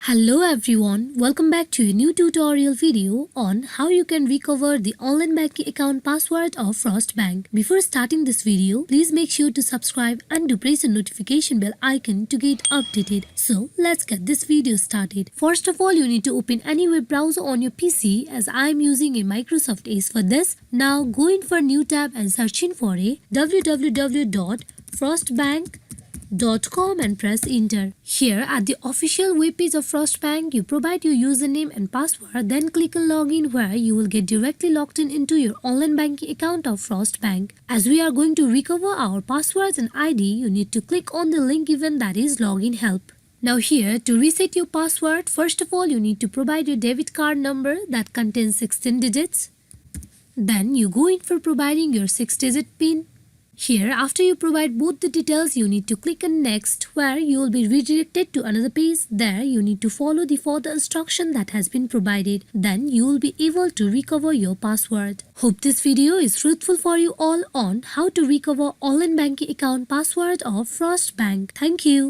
Hello everyone, welcome back to a new tutorial video on how you can recover the online banking account password of Frost Bank. Before starting this video, please make sure to subscribe and to press the notification bell icon to get updated. So let's get this video started. First of all, you need to open any web browser on your PC as I am using a Microsoft Edge for this. Now go in for new tab and search in for a www.frostbank.com and press enter. Here at the official webpage of Frost Bank, you provide your username and password, then click on login where you will get directly logged into your online banking account of Frost Bank. As we are going to recover our passwords and ID, you need to click on the link given, that is login help. Now here, to reset your password, first of all you need to provide your debit card number that contains 16 digits. Then you go in for providing your 6-digit PIN. Here, after you provide both the details, you need to click on next where you will be redirected to another page. There, you need to follow the further instruction that has been provided. Then you will be able to recover your password. Hope this video is fruitful for you all on how to recover online banking account password of Frost Bank. Thank you.